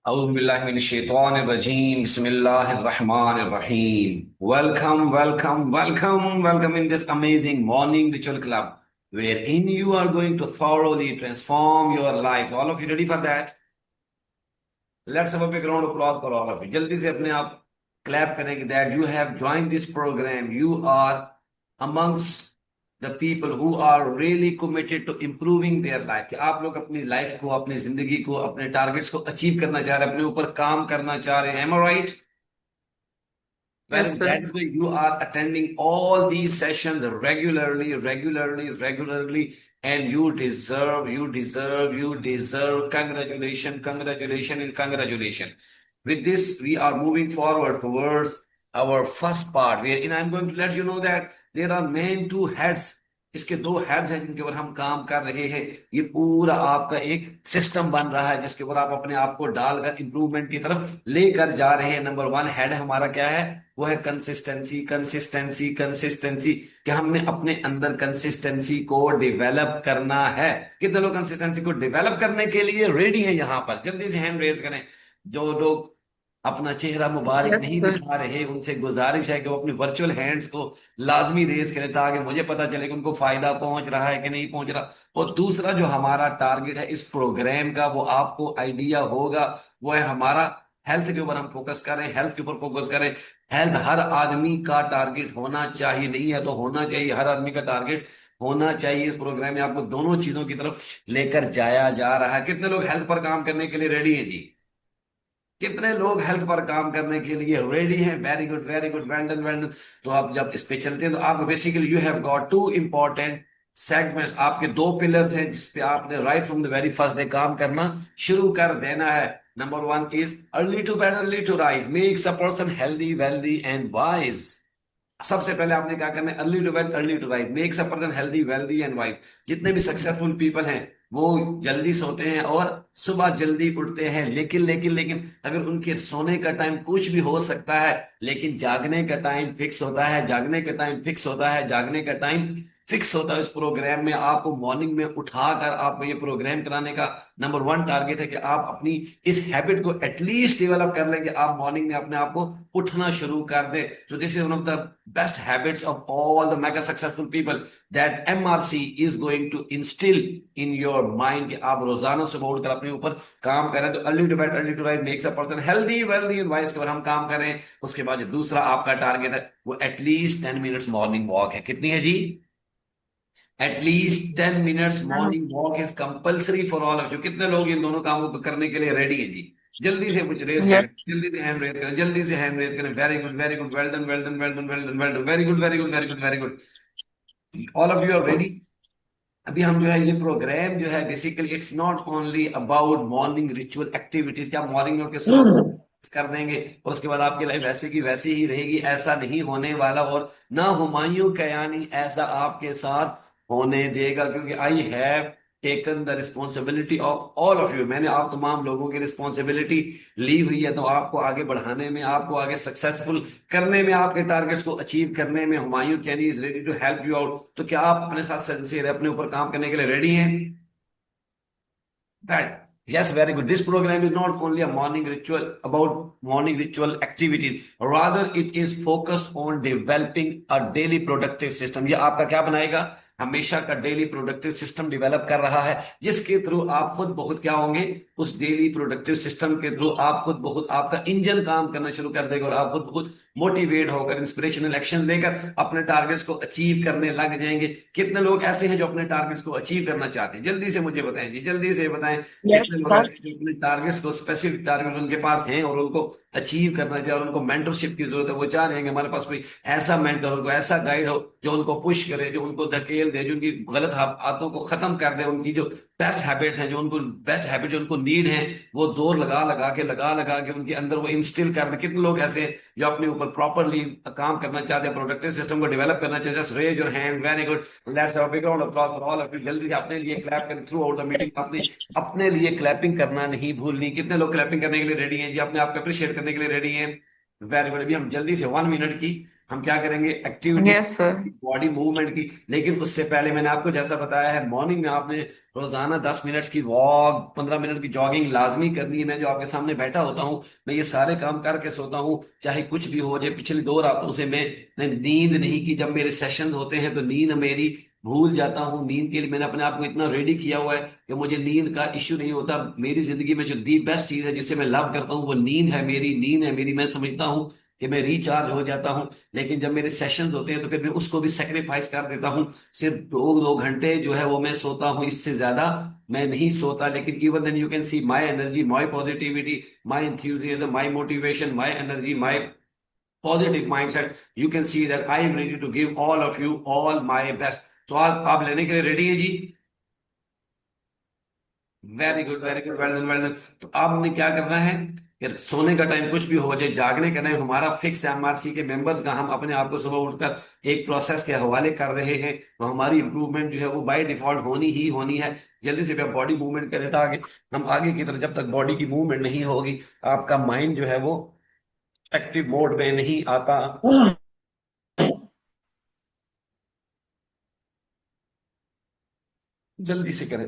Auzubillahiminashaitanirrajim. Bismillahirrahmanirrahim. Welcome in this amazing morning ritual club, wherein you are going to thoroughly transform your life. All of you ready for that? Let's have a big round of applause for all of you. जल्दी से अपने आप clap करें that you have joined this program. You are amongst the people who are really committed to improving their life. कि आप लोग अपनी life को, अपनी जिंदगी को, अपने टारगेट्स को अचीव करना चाह रहे हैं, अपने ऊपर काम करना चाह रहे हैं. Am I right? Well, Yes, sir. that way you are attending all these sessions regularly, and you deserve. Congratulations. With this, we are moving forward towards our first part, wherein I'm going to let you know that there are main two heads. इसके दो heads हैं जिनके ऊपर हम काम कर रहे हैं. ये पूरा आपका एक सिस्टम बन रहा है जिसके ऊपर आप अपने आप को डालकर इंप्रूवमेंट की तरफ लेकर जा रहे हैं. नंबर वन हेड हमारा क्या है? वो है कंसिस्टेंसी कि हमने अपने अंदर कंसिस्टेंसी को डेवलप करना है. कितने लोग कंसिस्टेंसी को डेवलप करने के लिए रेडी हैं? यहां पर जल्दी से हैंड रेज करें. जो लोग अपना चेहरा मुबारक Yes, नहीं sir. दिखा रहे, उनसे गुजारिश है कि वो अपनी वर्चुअल हैंड्स को लाजमी रेज करें ताकि मुझे पता चले कि उनको फायदा पहुंच रहा है कि नहीं पहुंच रहा. और दूसरा जो हमारा टारगेट है इस प्रोग्राम का, वो आपको आइडिया होगा, वो है हमारा हेल्थ के ऊपर हम फोकस करें. हेल्थ के ऊपर फोकस करें. हेल्थ हर आदमी का टारगेट होना चाहिए. नहीं है तो होना चाहिए. हर आदमी का टारगेट होना चाहिए. इस प्रोग्राम में आपको दोनों चीजों की तरफ लेकर जाया जा रहा है. कितने लोग हेल्थ पर काम करने के लिए रेडी हैं जी? कितने लोग हेल्थ पर काम करने के लिए रेडी हैं? Very good, very good. Well done well done. तो आप जब इस पे चलते हैं तो आप basically you have got two important segments. आपके दो पिलर्स हैं जिसपे आपने right from the very first day काम करना शुरू कर देना है. Number one is early to bed early to rise makes a person healthy wealthy and wise. सबसे पहले आपने क्या करना है? Early to bed early to rise makes a person healthy wealthy and wise. जितने भी सक्सेसफुल पीपल हैं वो जल्दी सोते हैं और सुबह जल्दी उठते हैं. लेकिन अगर उनके सोने का टाइम कुछ भी हो सकता है, लेकिन जागने का टाइम फिक्स होता है. जागने का टाइम फिक्स होता है. इस प्रोग्राम में आपको मॉर्निंग में उठाकर आपको ये प्रोग्राम कराने का नंबर वन टारगेट है कि आप अपनी इस हैबिट को एटलीस्ट डेवलप कर लेंगे. आप मॉर्निंग में अपने आप को उठना शुरू कर दें. So this is one of the best habits of all the mega successful people that MRC is going to instil in your mind कि आप रोजाना सुबह उठकर अपने ऊपर काम करें. तो early to bed early to rise makes a person healthy wealthy and wise के ऊपर हम काम करें. उसके बाद जो दूसरा आपका टारगेट है वो एटलीस्ट 10 मिनट्स मॉर्निंग वॉक है. कितनी है जी? At least 10 minutes morning walk is compulsory for all of you. कितने लोग इन दोनों कामों को करने के लिए रेडी हैं जी? जल्दी से कुछ रेज Yes, करें. जल्दी से हैंड रेज करें. Very good, very good. Well done. Very good, very good, very good, very good. All of you are ready. अभी हम जो है ये प्रोग्राम जो है basically it's not only about morning ritual activities कि आप मॉर्निंग में के सुबह कर देंगे और उसके बाद आपकी लाइफ वैसे की वैसी ही रहेगी. ऐसा नहीं होने वाला. और ना हुमायूं कयानी ऐसा आपके साथ होने देगा, क्योंकि I have taken the responsibility of all of you. मैंने आप तमाम लोगों की रिस्पॉन्सिबिलिटी ली हुई है. तो आपको आगे बढ़ाने में, आपको आगे सक्सेसफुल करने में, आपके टारगेट्स को अचीव करने में Humayun Kaini is ready to help you out. तो क्या आप अपने साथ सिंसियर अपने ऊपर काम करने के लिए रेडी हैं? Right. Yes, very good. This program is not only a morning ritual about morning ritual activities. Rather, it is focused on developing a daily productive system. ये आपका क्या बनाएगा? हमेशा का डेली प्रोडक्टिव सिस्टम डेवलप कर रहा है, जिसके थ्रू आप खुद बहुत क्या होंगे? उस डेली प्रोडक्टिव सिस्टम के थ्रू आप खुद बहुत, आपका इंजन काम करना शुरू कर देगा और आप खुद बहुत मोटिवेट होकर इंस्पिरेशनल एक्शन लेकर अपने टारगेट्स को अचीव करने लग जाएंगे. कितने लोग ऐसे हैं जो अपने टारगेट्स को अचीव करना चाहते हैं? जल्दी से मुझे बताएं जी, जल्दी से बताएं. yes, कितने लोग sir. ऐसे हैं जो अपने टारगेट्स को, स्पेसिफिक टारगेट उनके पास हैं और उनको अचीव करना चाहिए और उनको मेंटरशिप की जरूरत है. वो चाह रहे हैं कि हमारे पास कोई ऐसा मेंटर हो, कोई ऐसा गाइड हो जो उनको पुश करे, जो उनको धकेल दे, जो उनकी गलत आदतों को खत्म कर दे. उनकी जो बेस्ट हैबिट्स हैं, जो उनको बेस्ट हैबिट जो उनको नीड है, वो जोर लगा के उनके अंदर वो इंस्टिल कर दे. कितने लोग ऐसे हैं जो अपने ऊपर प्रॉपरली काम करना चाहते हैं, प्रोडक्टिव सिस्टम को डेवलप करना चाहते हैं? Just raise your hand. Very good. Let's have a big round of applause for all of you. जल्दी से अपने लिए क्लैप करें थ्रू आउट द मीटिंग. अपने अपने लिए क्लैपिंग करना नहीं भूलनी. कितने लोग क्लैपिंग करने के लिए रेडी हैं जी? अपने आप को अप्रिशिएट करने के लिए रेडी हैं? Very good. अभी हम जल्दी से 1 मिनट की हम क्या करेंगे, activity, yes sir. Body movement की। लेकिन उससे पहले मैंने आपको जैसा बताया है, मॉर्निंग में आपने रोजाना 10 मिनट की वॉक, 15 मिनट की जॉगिंग लाजमी करनी है। मैं जो आपके सामने बैठा होता हूँ, मैं ये सारे काम करके सोता हूँ, चाहे कुछ भी हो जाए। पिछले 2 रातों से मैंने नींद नहीं की। जब मेरे सेशंस होते हैं तो नींद मेरी भूल जाता हूँ। नींद के लिए मैंने अपने आप को इतना रेडी किया हुआ है कि मुझे नींद का इश्यू नहीं होता। मेरी जिंदगी में जो दी बेस्ट चीज है जिससे मैं लव करता हूँ वो नींद है मेरी, नींद है मेरी। मैं समझता हूँ कि मैं रिचार्ज हो जाता हूँ। लेकिन जब मेरे सेशंस होते हैं तो फिर मैं उसको भी सेक्रीफाइस कर देता हूँ। सिर्फ 2 2 घंटे जो है वो मैं सोता हूँ, इससे ज्यादा मैं नहीं सोता। लेकिन even then you can see my energy, my positivity, my enthusiasm, my motivation, my energy, my positive mindset. You can see that I am ready to give all of you all my best. तो आप लेने के लिए ready है जी? Very good, very good, well done, well done. तो अब हमने क्या करना है कि सोने का टाइम कुछ भी हो जाए, जागने का टाइम हमारा फिक्स है। एमआरसी के मेंबर्स का हम अपने आप को सुबह उठकर एक प्रोसेस के हवाले कर रहे हैं, तो हमारी इंप्रूवमेंट जो है वो बाय डिफॉल्ट होनी ही होनी है। जल्दी से बॉडी मूवमेंट करें ताकि हम आगे की तरफ, जब तक बॉडी की मूवमेंट नहीं होगी आपका माइंड जो है वो एक्टिव मोड में नहीं आता। जल्दी से करें।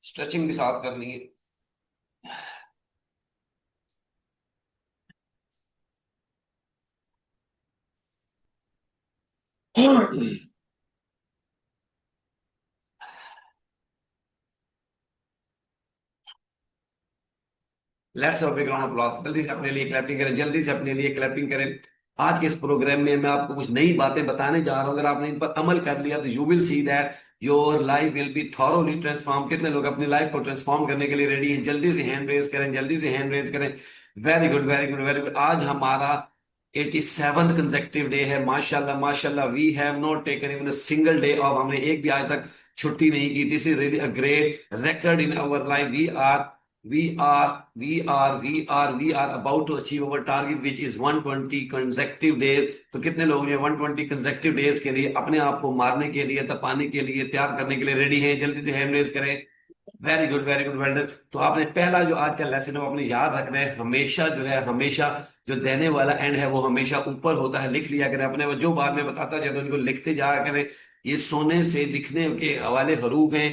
स्ट्रेचिंग भी साथ करनी है। Let's have a big round of applause. जल्दी से अपने लिए क्लैपिंग करें, जल्दी से अपने लिए क्लैपिंग करें। आज के इस प्रोग्राम में मैं आपको कुछ नई बातें बताने जा रहा हूं। अगर आपने इन पर अमल कर लिया तो you will see that your life will be thoroughly transform. कितने लोग अपनी लाइफ को ट्रांसफॉर्म करने के लिए रेडी हैं? जल्दी से हैंड रेज करें, जल्दी से हैंड रेज करें। Very good, very good, very good. आज हमारा 87th कंसेक्टिव डे है। माशाल्लाह, माशाल्लाह, we have not taken even a single day off. हमने एक भी आज तक छुट्टी नहीं की। This is really a great record in our life. We are about to achieve our target, which is 120 consecutive days. तो कितने लोग हैं 120 consecutive days के लिए अपने आप को मारने के लिए, तपाने के लिए, तैयार करने के लिए रेडी हैं? जल्दी से हैंड रेज करें। Very good, very good, well done. तो आपने पहला जो आज का लेसन है वो अपने याद रखना है। हमेशा जो है, हमेशा जो देने वाला एंड है वो हमेशा ऊपर होता है। लिख लिया करें अपने, वो जो बात मैं बताता जाता हूं उनको लिखते जाया करें। ये सोने से लिखने के हवाले हरूफ हैं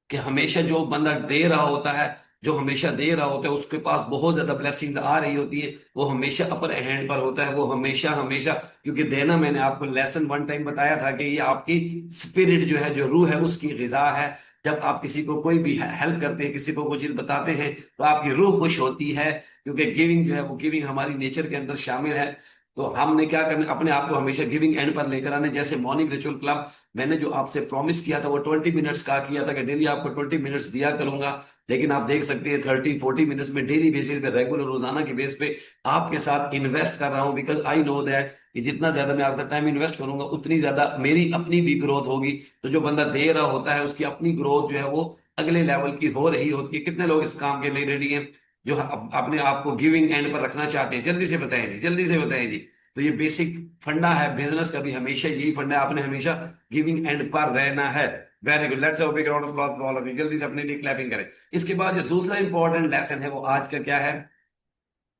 कि हमेशा जो बंदा दे रहा होता है, जो हमेशा दे रहा होता है उसके पास बहुत ज्यादा ब्लेसिंग्स आ रही होती है। वो हमेशा अपर हैंड पर होता है, वो हमेशा हमेशा। क्योंकि देना, मैंने आपको लेसन वन टाइम बताया था कि ये आपकी स्पिरिट जो है, जो रूह है, उसकी गिजा है। जब आप किसी को कोई भी हेल्प करते हैं, किसी को कोई चीज बताते हैं तो आपकी रूह खुश होती है, क्योंकि गिविंग जो है वो गिविंग हमारी नेचर के अंदर शामिल है। तो हमने क्या करना, अपने आप को हमेशा गिविंग एंड पर लेकर आने। जैसे मॉर्निंग रिचुअल क्लब, मैंने जो आपसे प्रॉमिस किया था वो 20 मिनट्स का किया था कि डेली आपको 20 मिनट्स दिया करूंगा। लेकिन आप देख सकते हैं 30 40 मिनट्स में डेली बेसिस पे, रेगुलर रोजाना के बेस पे आपके साथ इन्वेस्ट कर रहा हूं। बिकॉज आई नो दैट कि जितना ज्यादा मैं आपका टाइम इन्वेस्ट करूंगा उतनी ज्यादा मेरी अपनी भी ग्रोथ होगी। तो जो बंदा दे रहा होता है उसकी अपनी ग्रोथ जो है वो अगले लेवल की हो रही होती है। कितने लोग इस काम के लिए रेडी हैं जो अपने आप को गिविंग एंड पर रखना चाहते हैं? जल्दी से बताएं जी, जल्दी से बताएं जी। तो ये बेसिक फंडा है बिजनेस का भी, हमेशा यही फंडा है, आपने हमेशा गिविंग एंड पर रहना है। Very good, let's have a big round of applause for all of you. जल्दी से अपने लिए क्लैपिंग करें। इसके बाद जो दूसरा इंपॉर्टेंट लेसन है वो आज का क्या है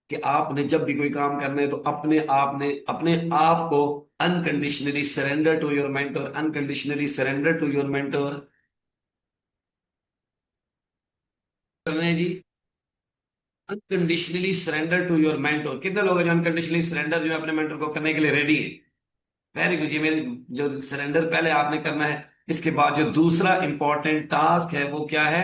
कि आपने जब भी कोई काम करना है तो अपने आप को unconditionally surrender to your mentor, unconditionally surrender to your mentor करने हैं जी। Unconditionally surrender to your mentor. कितने लोग हैं जो अनकंडीशनली सरेंडर जो है अपने मेंटर को करने के लिए रेडी है? Very good. ये मेरे जो सरेंडर पहले आपने करना है। इसके बाद जो दूसरा इंपॉर्टेंट टास्क है वो क्या है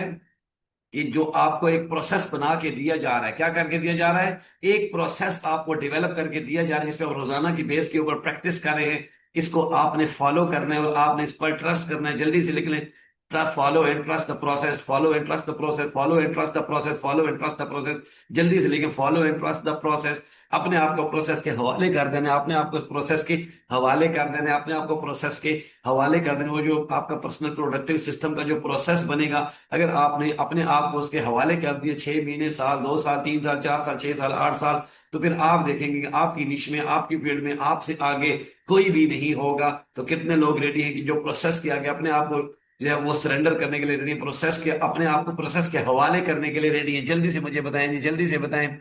कि जो आपको एक प्रोसेस बना के दिया जा रहा है। क्या करके दिया जा रहा है? एक प्रोसेस आपको डेवलप करके दिया जा रहा है जिसपे आप रोजाना की बेस के ऊपर प्रैक्टिस कर रहे हैं। इसको आपने फॉलो करना है और आपने इस पर ट्रस्ट करना है। जल्दी से लिख लें। Follow and trust the process, follow and trust the process, follow and trust the process, follow and trust the process. जल्दी से लेकिन follow and trust the process. अपने आप को प्रोसेस के हवाले कर देना, अपने आप को प्रोसेस के हवाले कर देना, अपने आप को प्रोसेस के हवाले कर देना। वो जो आपका पर्सनल प्रोडक्टिव सिस्टम का जो प्रोसेस बनेगा, अगर आपने अपने आप को उसके हवाले कर दिए 6 महीने, साल, 2 साल, 3 साल, 4 साल, 6 साल, 8 साल, तो फिर आप देखेंगे कि आपकी निश में, आपकी फील्ड में आपसे आगे कोई भी नहीं होगा। तो कितने लोग रेडी हैं कि जो प्रोसेस के आगे अपने आप को जो है वो सरेंडर करने के लिए रेडी है, प्रोसेस के अपने आप को प्रोसेस के हवाले करने के लिए रेडी है? जल्दी से मुझे बताएं जी, जल्दी से बताएं।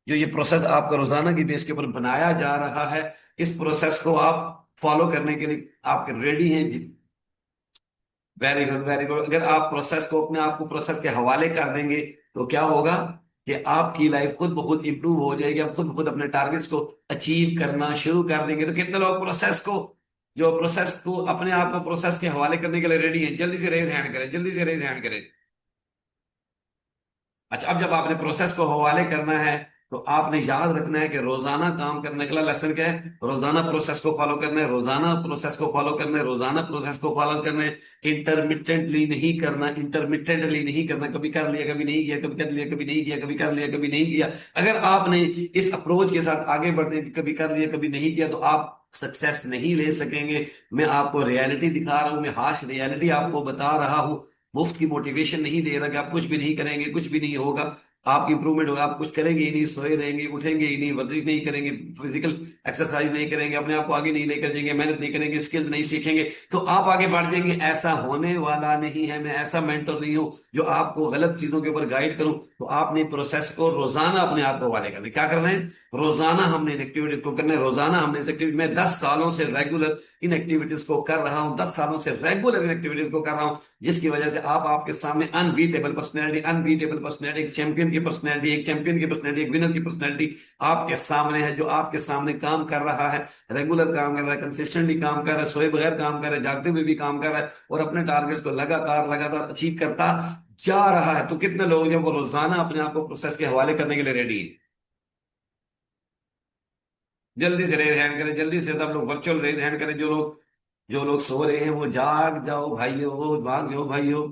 जो ये प्रोसेस आपका रोजाना की बेस के ऊपर बनाया जा रहा है, इस प्रोसेस को आप फॉलो करने के लिए आप रेडी हैं जी? Very good, very good. अगर आप प्रोसेस को, अपने आप को प्रोसेस के हवाले कर देंगे, तो क्या होगा कि आपकी लाइफ खुद ब खुद इंप्रूव हो जाएगी। आप खुद ब खुद अपने टारगेट्स को अचीव करना शुरू कर देंगे। तो कितने लोग प्रोसेस को, जो प्रोसेस को, अपने आप को प्रोसेस के हवाले करने के लिए रेडी है? जल्दी से रेज हैंड करें, जल्दी से रेज हैंड करें। अच्छा, अब जब आपने प्रोसेस को हवाले करना है, तो आपने याद रखना है कि रोजाना काम करने का लेसन क्या है? रोजाना प्रोसेस को फॉलो करना है, रोजाना प्रोसेस को फॉलो करना है, रोजाना प्रोसेस को फॉलो करना है। इंटरमिटेंटली नहीं करना, इंटरमिटेंटली नहीं करना। कभी कर लिया, कभी नहीं किया, कभी कर लिया, कभी नहीं किया, कभी कर लिया, कभी नहीं किया। अगर आपने इस अप्रोच के साथ आगे बढ़ने की, कभी कर लिया, कभी नहीं किया, तो आप सक्सेस नहीं ले सकेंगे। मैं आपको रियलिटी दिखा रहा हूं, मैं हाश रियलिटी आपको बता रहा हूं। मुफ्त की मोटिवेशन नहीं दे रहा कि आप कुछ भी नहीं करेंगे, कुछ भी नहीं होगा, आप इंप्रूवमेंट होगा। आप कुछ करेंगे ही नहीं, सोए रहेंगे, उठेंगे ही नहीं, वर्जिश नहीं करेंगे, फिजिकल एक्सरसाइज नहीं करेंगे, अपने आप को आगे नहीं लेकर जाएंगे, मेहनत नहीं करेंगे, स्किल्स नहीं सीखेंगे, तो आप आगे बढ़ जाएंगे? ऐसा होने वाला नहीं है। मैं ऐसा मेंटर नहीं हूं जो आपको गलत चीजों के ऊपर गाइड करूं। तो आपने प्रोसेस को रोजाना अपने आप को हवाले करना है। क्या करना है? रोजाना हमने इन एक्टिविटीज को करना है। रोजाना हमने इस एक्टिविटी, मैं 10 सालों से रेगुलर इन एक्टिविटीज को कर रहा हूं, 10 सालों से रेगुलर इन एक्टिविटीज को कर रहा हूं, जिसकी वजह से आप, आपके सामने अनबीटेबल पर्सनैलिटी, अनबीटेबल पर्सनैलिटी, एक चैंपियन की पर्सनैलिटी, एक चैंपियन की पर्सनैलिटी, एक विनर की पर्सनैलिटी आपके सामने है, जो आपके सामने काम कर रहा है, रेगुलर काम कर रहा है, कंसिस्टेंटली काम कर रहा है, सोए बगैर काम कर रहा है, जागते हुए भी काम कर रहा है, और अपने टारगेट्स को लगातार लगातार अचीव करता जा रहा है। तो कितने लोग हैं वो रोजाना अपने आप को प्रोसेस के हवाले करने के लिए रेडी है? जल्दी से रेज हैंड करें, जल्दी से। सब लोग वर्चुअल रेज हैंड करें। जो लोग सो रहे हैं वो जाग जाओ भाइयों, वो भाग जाओ भाइयों।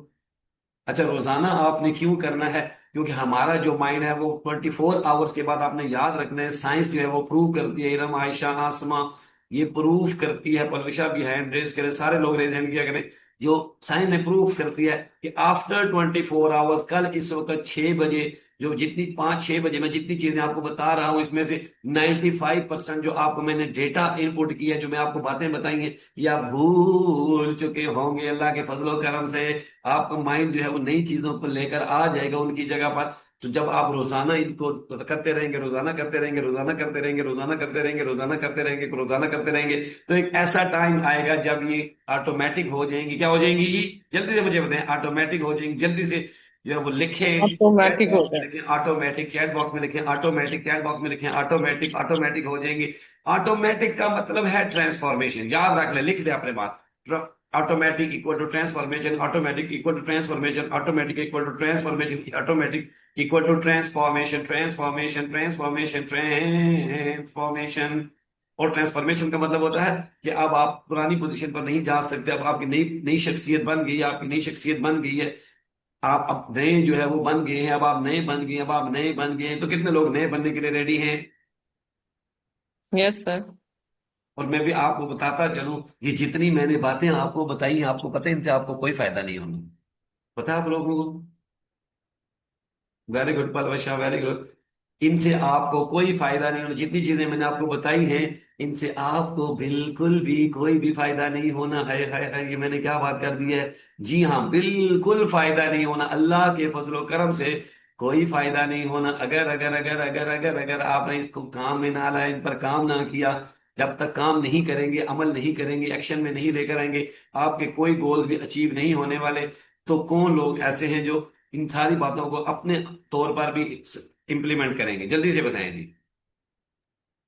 अच्छा, रोजाना आपने क्यों करना है? क्योंकि हमारा जो माइंड है वो 24 आवर्स के बाद, आपने याद रखना है, साइंस जो है वो प्रूव करती है, इरम, आयशा, आसमा, ये प्रूफ करती है। पलविशा भी हैंड रेज करें, सारे लोग रेज हैंड किया करें। जो साइंस ने प्रूफ करती है कि आफ्टर 24 आवर्स, कल इस वक्त 6 बजे, जो जितनी 5-6 बजे मैं जितनी चीजें आपको बता रहा हूं, इसमें से 95% जो आपको मैंने डेटा इनपुट किया है, जो मैं आपको बातें बताई हैं, या भूल चुके होंगे। अल्लाह के फजलो करम से आपका माइंड जो है वो नई चीजों को लेकर आ जाएगा उनकी जगह पर। तो जब आप रोजाना इनको करते रहेंगे, रोजाना करते रहेंगे, रोजाना करते रहेंगे, रोजाना करते रहेंगे, रोजाना करते रहेंगे, रोजाना करते रहेंगे, तो एक ऐसा टाइम आएगा जब ये ऑटोमेटिक हो जाएंगी। क्या हो जाएंगी जी? जल्दी से मुझे बताएं। ऑटोमेटिक हो जाएंगी। जल्दी से जो है वो लिखे, चैट ऑटोमेटिक हो बॉक्स में गया। लिखें ऑटोमेटिक, चैट बॉक्स में लिखें ऑटोमेटिक, चैट बॉक्स में लिखें ऑटोमेटिक। ऑटोमेटिक हो जाएंगे। ऑटोमेटिक का मतलब है ट्रांसफॉर्मेशन। याद रख ले, लिख दे अपने बात। Automatic equal to transformation, automatic equal to transformation, automatic equal to transformation, automatic equal to transformation, transformation, transformation, transformation. और ट्रांसफॉर्मेशन का मतलब होता है कि अब आप पुरानी पोजीशन पर नहीं जा सकते। अब आपकी नई नई शख्सियत बन गई है, आपकी नई शख्सियत बन गई है। आप अब नए जो है वो बन गए हैं, अब आप नए बन गए हैं, अब आप नए बन गए हैं। तो कितने लोग नए बनने के लिए रेडी हैं? Yes sir. और मैं भी आपको बताता चलूं, ये जितनी मैंने बातें आपको बताई हैं, आपको पता है इनसे आपको कोई फायदा नहीं होना। पता है आप लोगों को? Very good Palwasha, very good. इनसे आपको कोई फायदा नहीं होना। जितनी चीजें मैंने आपको बताई हैं, इनसे आपको बिल्कुल भी कोई भी फायदा नहीं होना है। ये मैंने क्या बात कर दी है? जी हाँ, बिल्कुल फायदा नहीं होना। अल्लाह के फजलो करम से कोई फायदा नहीं होना। अगर अगर अगर अगर अगर अगर आपने इसको काम में ना लाया, इन पर काम ना किया, जब तक काम नहीं करेंगे, अमल नहीं करेंगे, एक्शन में नहीं लेकर आएंगे, आपके कोई गोल्स भी अचीव नहीं होने वाले। तो कौन लोग ऐसे हैं जो इन सारी बातों को अपने तौर पर भी इंप्लीमेंट करेंगे? जल्दी से बताएं जी।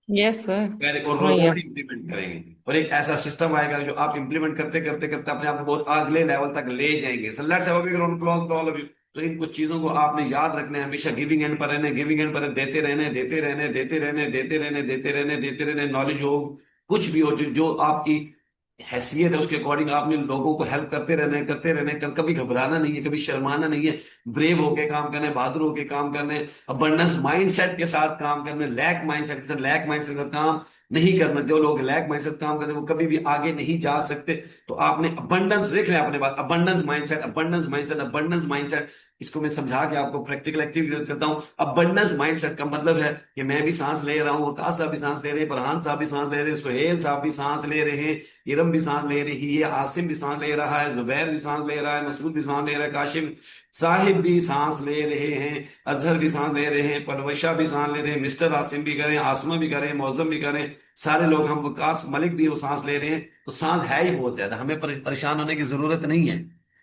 Yes sir. और हाँ रोजाना या। इंप्लीमेंट करेंगे, और एक ऐसा सिस्टम आएगा जो आप इंप्लीमेंट करते करते करते अपने आप को बहुत अगले लेवल तक ले जाएंगे। So let's have a big round of applause for all of you. तो इन कुछ चीजों को आपने याद रखना है हमेशा। गिविंग एंड पर रहने, गिविंग एंड पर देते रहने, देते रहने, देते रहने, देते रहने, देते रहने, देते रहने। नॉलेज हो, कुछ भी हो, जो आपकी हैसियत है उसके अकॉर्डिंग आपने लोगों को हेल्प करते रहना है, कभी घबराना नहीं है, कभी शर्माना नहीं है, ब्रेव होके काम करना है, बहादुर होके काम करना है, अबंडेंस माइंडसेट के साथ काम करना है, लैक माइंडसेट के साथ काम नहीं करना। जो लोग लैक माइंडसेट काम करते हैं वो कभी भी आगे नहीं जा सकते। तो आपने अबंडेंस देख लिया अपने बात, abundance mindset, abundance mindset, abundance mindset. इसको मैं समझा के आपको प्रैक्टिकल एक्टिविटी करता हूँ। अबंडेंस माइंडसेट का मतलब है कि मैं भी सांस ले रहा हूँ, आकाश साहब भी सांस ले रहे हैं, फरहान साहब भी सांस ले रहे हैं, सुहेल साहब भी सांस ले रहे हैं, इरम भी सांस ले रही है, आसिम भी सांस ले रहा है, जुबैर भी सांस ले रहा है, मसूद भी सांस ले रहा है, काशिम साहिब भी सांस ले रहे हैं, अजहर भी सांस ले रहे हैं, पलवशा भी सांस ले रहे हैं, मिस्टर आसिम भी करें, आसमा भी करें, मौजम भी करें, सारे लोग, हम वकास मलिक भी वो सांस ले रहे हैं। तो सांस है ही बहुत ज्यादा, हमें परेशान होने की जरूरत नहीं है